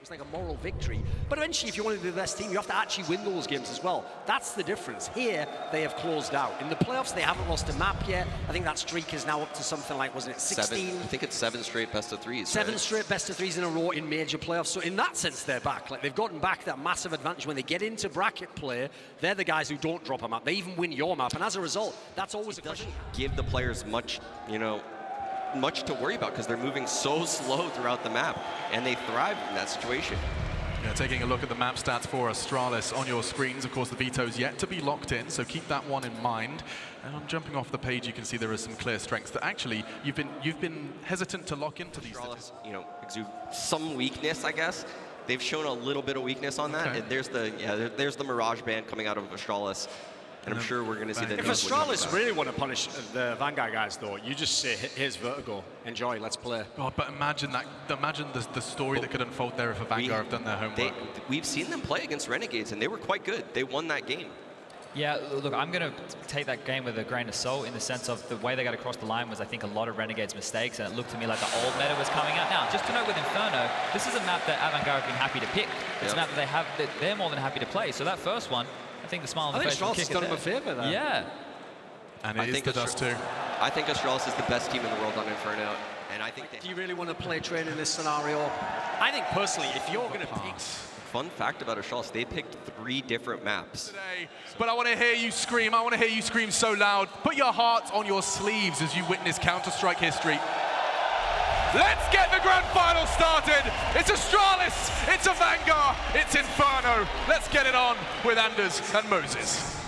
was like a moral victory. But eventually, if you want to be the best team, you have to actually win those games as well. That's the difference. Here, they have closed out. In the playoffs, they haven't lost a map yet. I think that streak is now up to something like, wasn't it, 16? I think it's 7 straight best of threes. Seven straight best of threes in a row in major playoffs. So in that sense, they're back. Like, they've gotten back that massive advantage. When they get into bracket play, they're the guys who don't drop a map. They even win your map. And as a result, that's always a question. Give the players much, much to worry about because they're moving so slow throughout the map, and they thrive in that situation. Yeah, taking a look at the map stats for Astralis on your screens. Of course, the veto's yet to be locked in, so keep that one in mind. And on jumping off the page, you can see there are some clear strengths that actually you've been hesitant to lock into these. Astralis, exude some weakness, I guess. They've shown a little bit of weakness on that. Okay. And there's the Mirage band coming out of Astralis. And I'm sure we're going to see that. If Astralis really want to punish the Avangar guys, though, you just say, here's Vertigo, enjoy, let's play. God, but imagine the story that could unfold there if Avangar have done their homework. We've seen them play against Renegades, and they were quite good. They won that game. Yeah, look, I'm going to take that game with a grain of salt in the sense of the way they got across the line was, I think, a lot of Renegades' mistakes, and it looked to me like the old meta was coming out. Now, just to note with Inferno, this is a map that Avangar have been happy to pick. It's a map that they're more than happy to play. So that first one, I think the smile on the face will kick it there. I think Astralis done them a favor there. Yeah. And it is to us too. I think Astralis is the best team in the world on Inferno, and I think Do you really want to play train in this scenario? I think personally, if you're going to pick... Fun fact about Astralis, they picked 3 different maps. But I want to hear you scream. I want to hear you scream so loud. Put your hearts on your sleeves as you witness Counter-Strike history. Let's get the grand final started. It's Astralis, it's Avangar, it's Inferno. Let's get it on with Anders and Moses.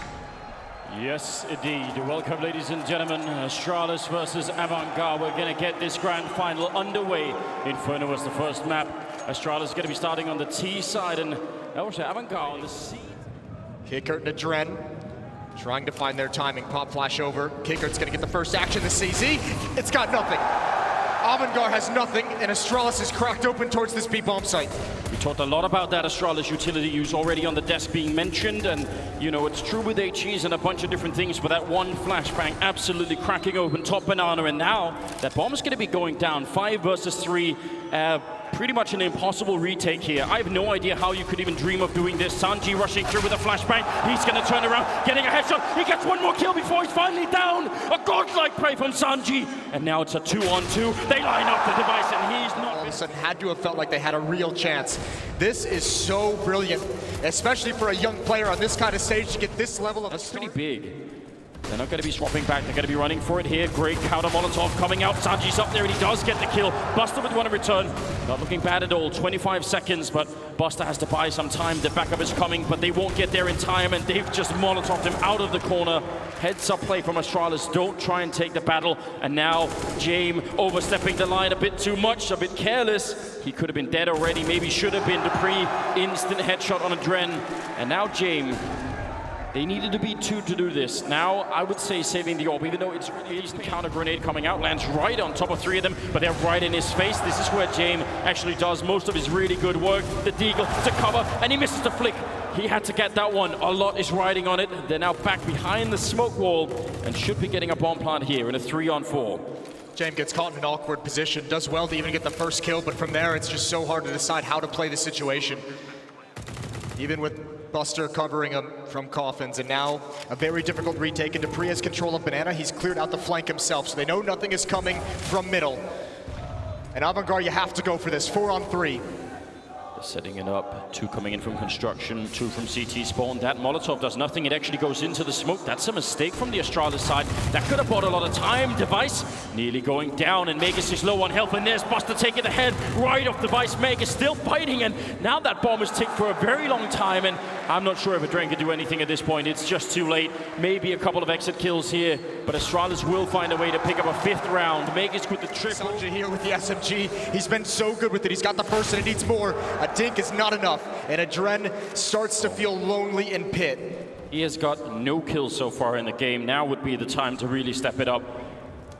Yes, indeed. Welcome, ladies and gentlemen. Astralis versus Avangar. We're going to get this grand final underway. Inferno was the first map. Astralis is going to be starting on the T side, and also Avangar on the C. Kickert and Adren trying to find their timing. Pop flash over. Kickert's going to get the first action. The CZ, it's got nothing. Avangar has nothing, and Astralis is cracked open towards this B-bomb site. We talked a lot about that Astralis utility use already on the desk being mentioned, and it's true with HEs and a bunch of different things, but that one flashbang absolutely cracking open top banana, and now that bomb is going to be going down. 5 versus 3. Pretty much an impossible retake here. I have no idea how you could even dream of doing this. Sanji rushing through with a flashbang. He's going to turn around, getting a headshot. He gets one more kill before he's finally down. A godlike play from Sanji. And now it's a 2-on-2. They line up the device, and he's not... All of a sudden had to have felt like they had a real chance. This is so brilliant, especially for a young player on this kind of stage to get this level of... That's pretty big. They're not going to be swapping back. They're going to be running for it here. Great counter Molotov coming out. Sanji's up there, and he does get the kill. Buster with one in return. Not looking bad at all. 25 seconds, but Buster has to buy some time. The backup is coming, but they won't get there in time, and they've just Molotoved him out of the corner. Heads up play from Astralis. Don't try and take the battle. And now James overstepping the line a bit too much, a bit careless. He could have been dead already. Maybe should have been. Dupree, instant headshot on Adren. And now James. They needed to be 2 to do this. Now, I would say saving the orb, even though it's really easy. Counter grenade coming out, lands right on top of 3 of them, but they're right in his face. This is where James actually does most of his really good work. The deagle to cover, and he misses the flick. He had to get that one. A lot is riding on it. They're now back behind the smoke wall and should be getting a bomb plant here in a 3-on-4. James gets caught in an awkward position, does well to even get the first kill, but from there it's just so hard to decide how to play the situation. Even with Buster covering him from coffins, and now a very difficult retake, and Dupree has control of Banana. He's cleared out the flank himself, so they know nothing is coming from middle. And Avangar, you have to go for this, 4-on-3. Setting it up, 2 coming in from construction, 2 from CT spawn. That Molotov does nothing, it actually goes into the smoke. That's a mistake from the Astralis side. That could have bought a lot of time. Device nearly going down, and Magus is low on health, and there's Buster taking the head right off Device. Magus still fighting, and now that bomb is ticked for a very long time, and I'm not sure if Adren can do anything at this point. It's just too late. Maybe a couple of exit kills here, but Astralis will find a way to pick up a 5th round. Magus with the triple. Sanji here with the SMG. He's been so good with it. He's got the first, and he needs more. A dink is not enough, and Adren starts to feel lonely in pit. He has got no kills so far in the game. Now would be the time to really step it up.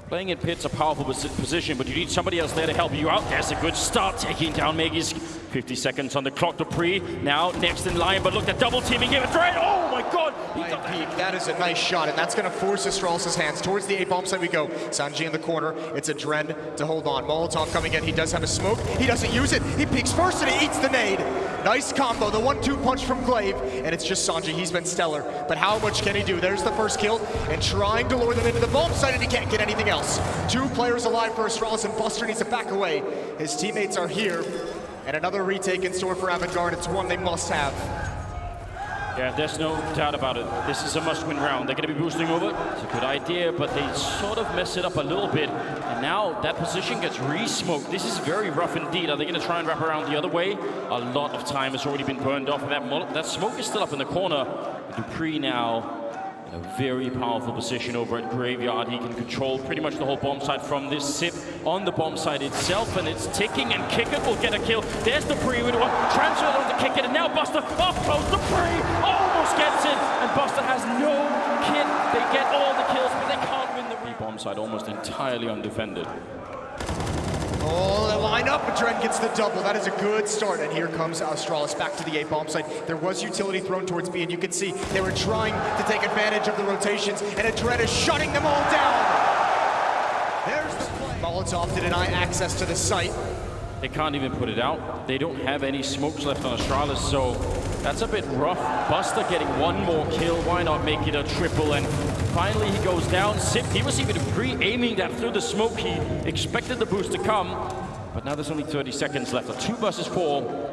Playing in pit's a powerful position, but you need somebody else there to help you out. There's a good start, taking down Magus. 50 seconds on the clock. Dupree now next in line, but look, at double teaming him. It's right. Oh my God! He High got peak, that is a nice shot, and that's going to force Astralis' hands towards the A-bomb side we go. Sanji in the corner, it's a Dren to hold on. Molotov coming in, he does have a smoke, he doesn't use it, he peeks first and he eats the nade. Nice combo, the 1-2 punch from Glaive, and it's just Sanji, he's been stellar. But how much can he do? There's the first kill, and trying to lure them into the bomb site, and he can't get anything else. 2 players alive for Astralis, and Buster needs to back away. His teammates are here, and another retake in store for Avangar, and it's one they must have. Yeah, there's no doubt about it. This is a must-win round. They're going to be boosting over. It's a good idea, but they sort of mess it up a little bit. And now that position gets re-smoked. This is very rough indeed. Are they going to try and wrap around the other way? A lot of time has already been burned off. That smoke is still up in the corner. Dupree now in a very powerful position over at Graveyard. He can control pretty much the whole bomb site from this sip on the bomb site itself, and it's ticking, and Kickit will get a kill. There's Dupree with one, transfer on to Kickit, and now Buster off close. Dupree almost gets it, and Buster has no kit. They get all the kills, but they can't win the bomb site almost entirely undefended. Oh, they line up, but Dren gets the double. That is a good start, and here comes Astralis back to the A-bomb site. There was utility thrown towards B, and you can see they were trying to take advantage of the rotations, and Dren is shutting them all down. There's the play. Molotov to deny access to the site. They can't even put it out. They don't have any smokes left on Astralis, so that's a bit rough. Buster getting one more kill. Why not make it a triple? And finally he goes down. Sip, he was even pre-aiming that through the smoke. He expected the boost to come, but now there's only 30 seconds left. A 2 versus 4.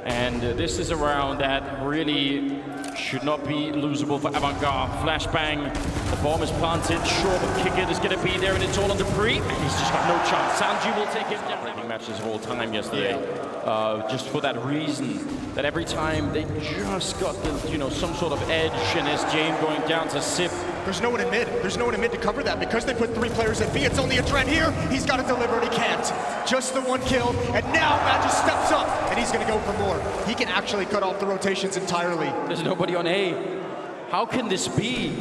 And this is a round that really should not be losable for Avangar. Flashbang, the bomb is planted. Sure, but Kickit is going to be there, and it's all on Dupree. And he's just got no chance. Sanji will take his breaking matches of all time yesterday. Just for that reason, that every time they just got the, some sort of edge, and as James going down to Sip. There's no one in mid. There's no one in mid to cover that. Because they put 3 players at B, it's only a Dren here. He's got to deliver, and he can't. Just the 1 kill, and now Magis steps up, and he's going to go for more. He can actually cut off the rotations entirely. There's nobody on A. How can this be?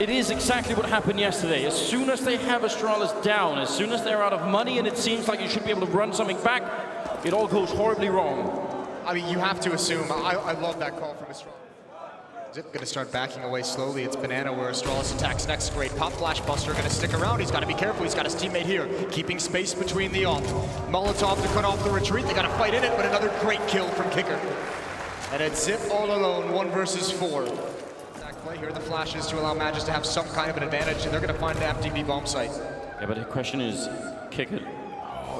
It is exactly what happened yesterday. As soon as they have Astralis down, as soon as they're out of money, and it seems like you should be able to run something back, it all goes horribly wrong. I mean, you have to assume. I love that call from Astralis. Zip going to start backing away slowly. It's Banana where Astralis attacks next. Great pop flash. Buster going to stick around. He's got to be careful. He's got his teammate here, keeping space between the off. Molotov to cut off the retreat. They got to fight in it, but another great kill from Kicker. And it's Zip all alone, 1 versus 4. Attack play here, the flashes to allow Magis to have some kind of an advantage, and they're going to find an empty B bomb site. Yeah, but the question is, Kicker,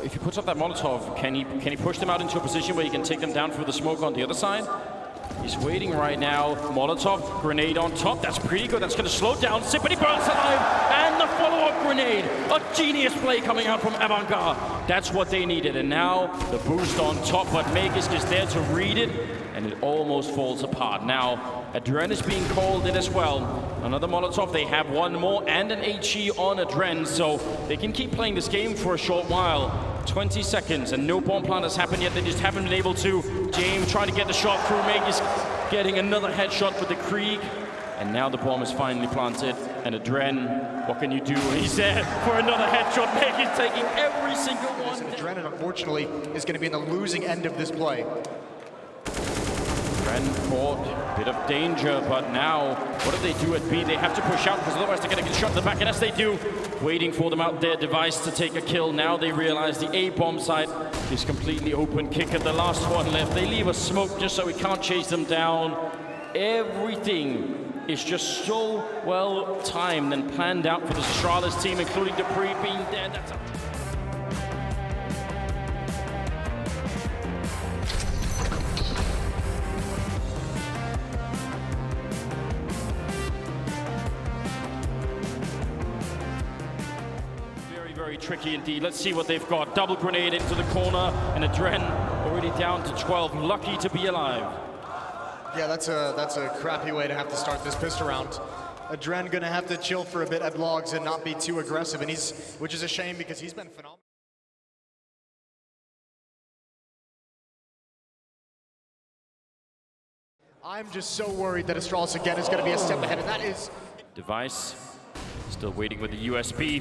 if he puts up that Molotov, can he push them out into a position where he can take them down through the smoke on the other side? He's waiting right now. Molotov, grenade on top. That's pretty good. That's going to slow down Sip, but he burns alive. And the follow-up grenade. A genius play coming out from Avangar. That's what they needed. And now the boost on top, but Magis is there to read it, and it almost falls apart. Now, Adren is being called in as well. Another Molotov. They have 1 more and an HE on Adren, so they can keep playing this game for a short while. 20 seconds, and no bomb plant has happened yet. They just haven't been able to. James trying to get the shot through. Magis getting another headshot with the Krieg. And now the bomb is finally planted. And Adren, what can you do? He's there for another headshot. Magis taking every single one. And Adren, unfortunately, is going to be in the losing end of this play. Adren caught a bit of danger, but now, what do they do at B? They have to push out, because otherwise they're going to get shot in the back, and as they do, waiting for them out there, Device to take a kill. Now they realize the A bomb site is completely open. Kick at the last one left. They leave a smoke just so we can't chase them down. Everything is just so well timed and planned out for the Astralis team, including Dupree being dead. That's a very tricky indeed. Let's see what they've got. Double grenade into the corner, and Adren already down to 12. Lucky to be alive. Yeah, that's a crappy way to have to start this pistol round. Adren gonna have to chill for a bit at logs and not be too aggressive, and which is a shame because he's been phenomenal. I'm just so worried that Astralis again is gonna be a step ahead, and that is... Device still waiting with the USB.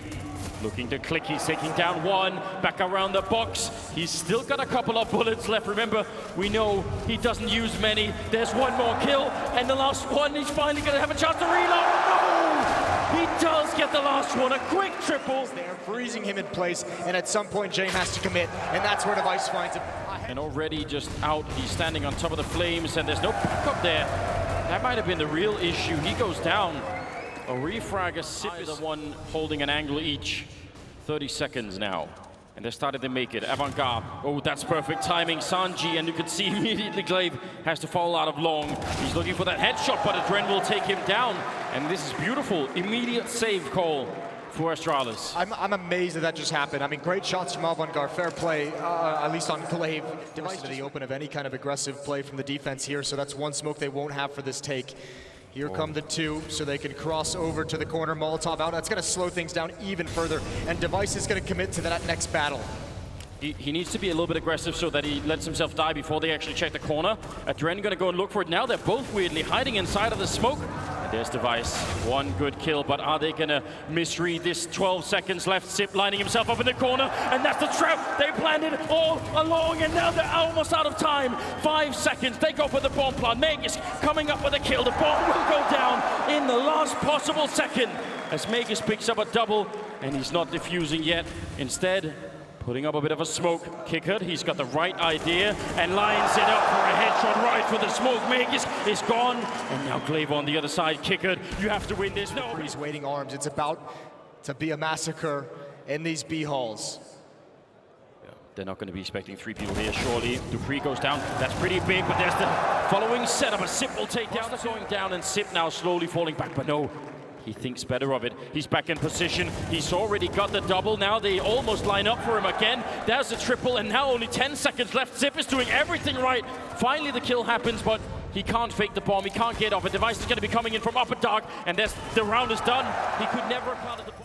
Looking to click, he's taking down one, back around the box. He's still got a couple of bullets left. Remember, we know he doesn't use many. There's one more kill, and the last one, he's finally gonna have a chance to reload. No! He does get the last one, a quick triple. They're freezing him in place, and at some point, James has to commit, and that's where Device finds him. And already just out, he's standing on top of the flames, and there's no backup there. That might have been the real issue. He goes down. A refrag, a sip is the one holding an angle each. 30 seconds now. And they're starting to make it. Avangar, oh, that's perfect timing. Sanji, and you can see immediately Glaive has to fall out of long. He's looking for that headshot, but Adren will take him down. And this is beautiful. Immediate save call for Astralis. I'm amazed that just happened. I mean, great shots from Avangar, fair play, at least on Glaive. Device to the open of any kind of aggressive play from the defense here, so that's one smoke they won't have for this take. Here come the two, so they can cross over to the corner. Molotov out. That's going to slow things down even further, and Device is going to commit to that next battle. He needs to be a little bit aggressive so that he lets himself die before they actually check the corner. Adren going to go and look for it now. They're both weirdly hiding inside of the smoke. And there's Device. One good kill, but are they going to misread this? 12 seconds left. Zip lining himself up in the corner, and that's the trap. They planned it all along, and now they're almost out of time. 5 seconds. They go for the bomb plant. Magus coming up with a kill. The bomb will go down in the last possible second as Magus picks up a double, and he's not defusing yet. Instead, putting up a bit of a smoke. Kicker, he's got the right idea and lines it up for a headshot right for the smoke. Magus is gone, and now Glaive on the other side. Kicker, you have to win this. No, He's waiting arms. It's about to be a massacre in these B halls. they're not going to be expecting 3 people here, surely. Dupree goes down. That's pretty big, but there's the following setup. A Sip will take down. That's going down, and Sip now slowly falling back, but no. He thinks better of it. He's back in position. He's already got the double. Now they almost line up for him again. There's a triple, and now only 10 seconds left. Zip is doing everything right. Finally, the kill happens, but he can't fake the bomb. He can't get off it. Device is going to be coming in from upper dark, and the round is done. He could never have planted the bomb.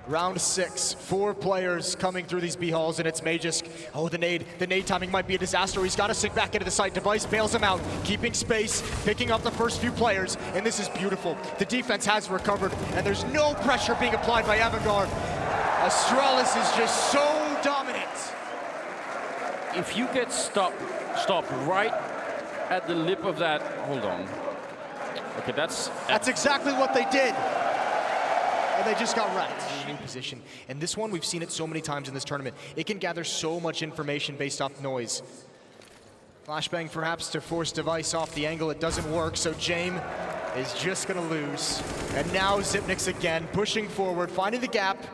Round 6, 4 players coming through these B halls, and it's Magisk. Oh, the nade timing might be a disaster. He's got to sink back into the site. Device bails him out, keeping space, picking up the first few players, and this is beautiful. The defense has recovered, and there's no pressure being applied by Avangar. Astralis is just so dominant. If you get stopped right at the lip of that, hold on. Okay, that's exactly what they did. And they just got wrecked. In position. And this one, we've seen it so many times in this tournament. It can gather so much information based off noise. Flashbang perhaps to force Device off the angle. It doesn't work, so James is just gonna lose. And now Zipnix again, pushing forward, finding the gap,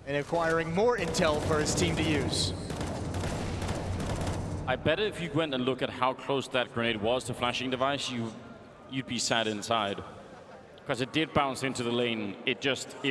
and acquiring more intel for his team to use. I bet if you went and look at how close that grenade was to flashing Device, you'd be sad inside. Because it did bounce into the lane. It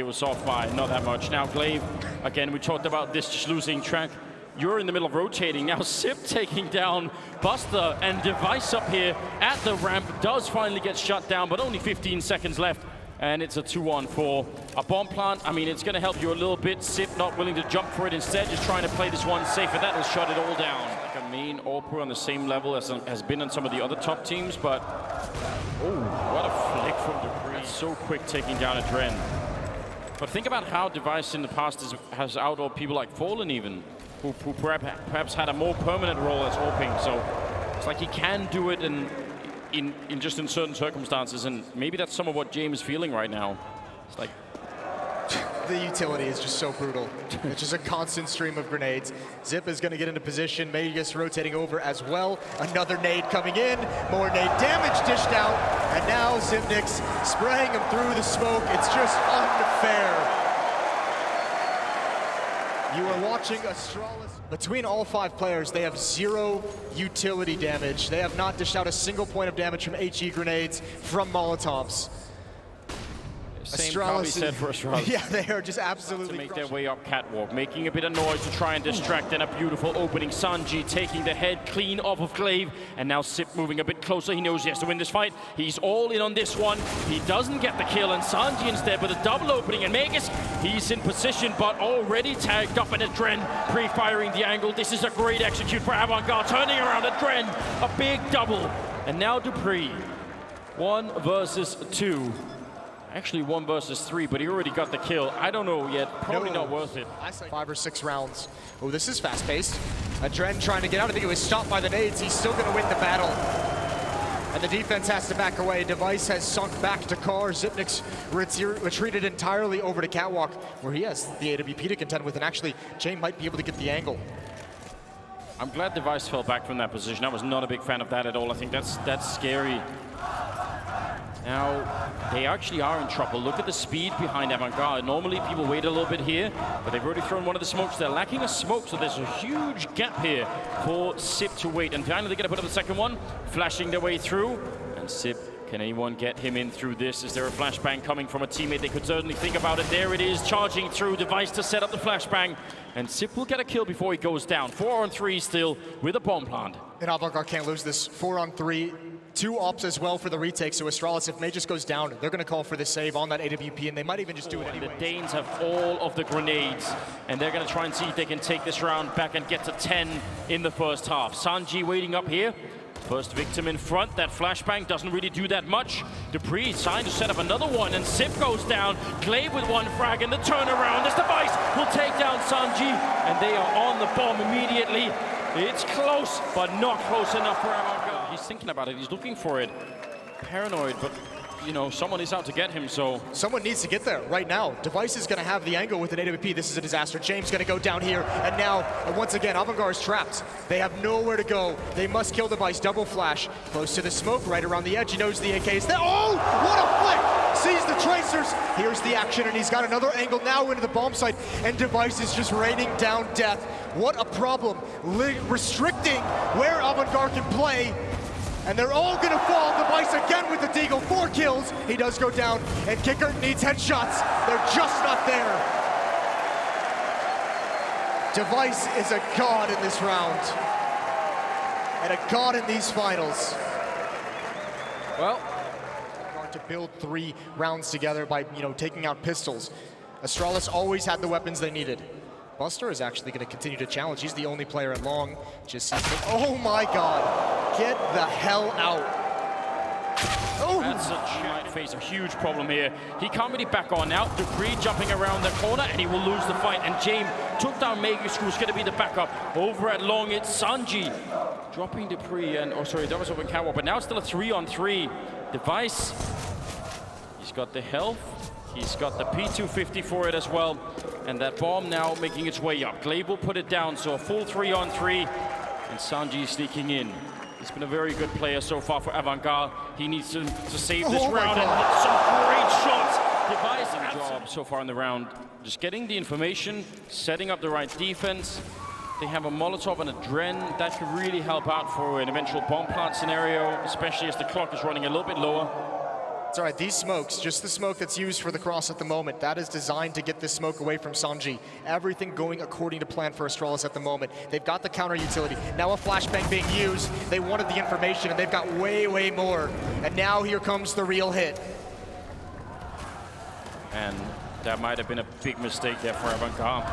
was off by not that much. Now Glaive, again, we talked about this just losing track. You're in the middle of rotating. Now Sip taking down Buster, and Device up here at the ramp does finally get shut down, but only 15 seconds left. And it's a 2-on-4. A bomb plant, I mean, it's going to help you a little bit. Sip not willing to jump for it. Instead, just trying to play this one safe, and that will shut it all down. Like a main AWP on the same level as has been on some of the other top teams, but... Oh, what a flick from Dupree. So quick taking down Adren. But think about how Device in the past has out-AWP'd people like Fallen even, who perhaps had a more permanent role as AWPing. So it's like he can do it in certain circumstances, and maybe that's some of what James is feeling right now. It's like the utility is just so brutal. It's just a constant stream of grenades. Zip is going to get into position. Magus rotating over as well. Another nade coming in. More nade damage dished out. And now Zipnix spraying him through the smoke. It's just unfair. You are watching Astralis. Between all 5 players, they have 0 utility damage. They have not dished out a single point of damage from HE grenades, from Molotovs. Same probably said for Astralis. Yeah, they are just absolutely to make their way up catwalk, making a bit of noise to try and distract, and a beautiful opening. Sanji taking the head clean off of Glaive, and now Sip moving a bit closer. He knows he has to win this fight. He's all in on this one. He doesn't get the kill, and Sanji instead with a double opening, and Magus, he's in position, but already tagged up, and Adren pre-firing the angle. This is a great execute for Avangar, turning around Adren, a big double, and now Dupree, 1 versus 2. Actually 1 versus 3, but he already got the kill. I don't know yet. Probably not worth it. 5 or 6 rounds. Oh, this is fast-paced. Adren trying to get out. I think it was stopped by the nades. He's still going to win the battle. And the defense has to back away. Device has sunk back to car. Zipnik's retreated entirely over to Catwalk, where he has the AWP to contend with. And actually, Jay might be able to get the angle. I'm glad Device fell back from that position. I was not a big fan of that at all. I think that's scary. Now, they actually are in trouble. Look at the speed behind Avangar. Normally, people wait a little bit here, but they've already thrown one of the smokes. They're lacking a smoke, so there's a huge gap here for Sip to wait. And finally, they're going to put up the second one, flashing their way through. And Sip, can anyone get him in through this? Is there a flashbang coming from a teammate? They could certainly think about it. There it is, charging through. Device to set up the flashbang. And Sip will get a kill before he goes down. 4-on-3 still with a bomb plant. And Avangar can't lose this. 4-on-3. 2 ops as well for the retake, so Astralis, if May just goes down, they're going to call for the save on that AWP, and they might even just do it anyway. The Danes have all of the grenades, and they're going to try and see if they can take this round back and get to 10 in the first half. Sanji waiting up here. First victim in front. That flashbang doesn't really do that much. Dupree trying to set up another one, and Sip goes down. Glaive with 1 frag, and the turnaround. This Device will take down Sanji, and they are on the bomb immediately. It's close, but not close enough for Avangar. He's thinking about it. He's looking for it. Paranoid, but, you know, someone is out to get him, so... Someone needs to get there right now. Device is going to have the angle with an AWP. This is a disaster. James going to go down here, and now, once again, Avangar is trapped. They have nowhere to go. They must kill Device. Double flash. Close to the smoke, right around the edge. He knows the AK is there. Oh, what a flick! Sees the tracers. Here's the action, and he's got another angle now into the bomb site, and Device is just raining down death. What a problem. Restricting where Avangar can play. And they're all gonna fall. Device again with the deagle. 4 kills. He does go down, and Kicker needs headshots. They're just not there. Device is a god in this round, and a god in these finals. Well, to build 3 rounds together by, you know, taking out pistols. Astralis always had the weapons they needed. Buster is actually going to continue to challenge. He's the only player at long. Just oh my God! Get the hell out! Oh, that's might face a huge problem here. He can't really back on now. Dupree jumping around the corner, and he will lose the fight. And James took down Magus, who's going to be the backup. Over at long, it's Sanji dropping Dupree, and oh sorry, that was over Catwalk. But now it's still a 3-on-3. Device. He's got the health. He's got the P250 for it as well. And that bomb now making its way up. Glaive will put it down, so a full 3-on-3. And Sanji sneaking in. He's been a very good player so far for Avangar. He needs to save this round and hit some great shots. Device job so far in the round. Just getting the information, setting up the right defense. They have a Molotov and a Dren. That could really help out for an eventual bomb plant scenario, especially as the clock is running a little bit lower. It's all right, these smokes, just the smoke that's used for the cross at the moment, that is designed to get this smoke away from Sanji. Everything going according to plan for Astralis at the moment. They've got the counter utility. Now a flashbang being used. They wanted the information, and they've got way, way more. And now here comes the real hit. And that might have been a big mistake there for Avangar.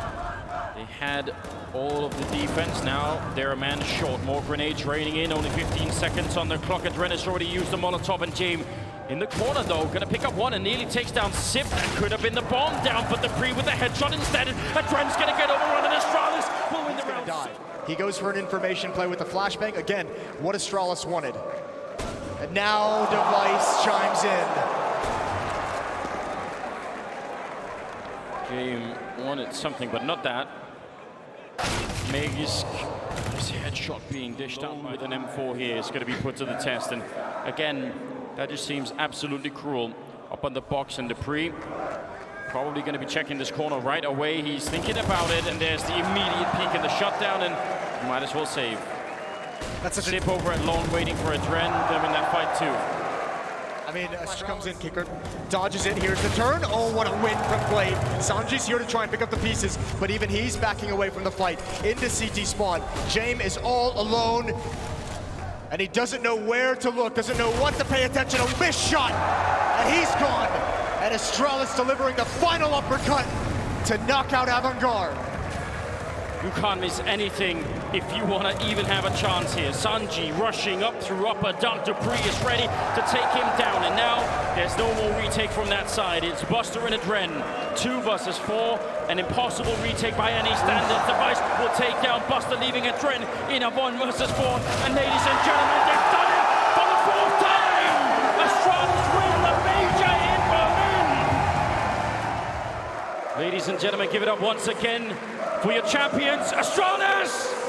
They had all of the defense. Now they're a man short. More grenades raining in. Only 15 seconds on the clock. Adren has already used the Molotov, and James in the corner, though, gonna pick up one and nearly takes down Sip. That could have been the bomb down, but Dupree with the headshot instead. Adren's gonna get overrun, and Astralis will win the round. Die. He goes for an information play with the flashbang. Again, what Astralis wanted. And now Device chimes in. James wanted something, but not that. Magus, his headshot being dished out with an M4 here is gonna be put to the test. And again, that just seems absolutely cruel. Up on the box, and Dupree probably going to be checking this corner right away. He's thinking about it, and there's the immediate peek in the shutdown, and he might as well save. That's a Sip over at long, waiting for Adren. They're in that fight too. I mean, comes in, Kicker dodges it. Here's the turn. Oh, what a win from Glaive. Sanji's here to try and pick up the pieces, but even he's backing away from the fight into CT spawn. James is all alone. And he doesn't know where to look, doesn't know what to pay attention. A missed shot, and he's gone. And Astralis delivering the final uppercut to knock out Avangar. You can't miss anything if you want to even have a chance here. Sanji rushing up through upper dunk. Dupree is ready to take him down. And now there's no more retake from that side. It's Buster and Adren. 2 versus 4. An impossible retake by any standard device will take down Buster, leaving Adren in a 1 versus 4. And ladies and gentlemen, they've done it for the 4th time! Astralis win the major in Berlin! Ladies and gentlemen, give it up once again for your champions, Astralis!